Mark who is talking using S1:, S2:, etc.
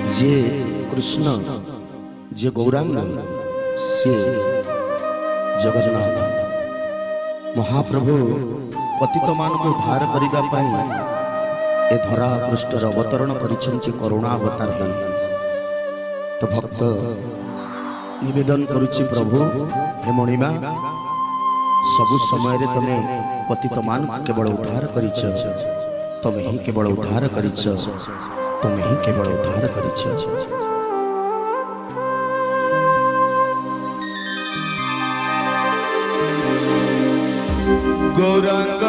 S1: जे कृष्ण जे गौरांग से जगन्नाथ महाप्रभु पतित मान को उद्धार करने ए धरा पृष्ठर अवतरण करिसेंति करुणा अवतार है। तो भक्त निवेदन करुछि प्रभु हे मणिमा सबु समय रे तमे पतित मान केवल उद्धार करिछ, तमे ही केवल उद्धार करिछ, तमे ही केवल उद्धार करिछ। गौरांग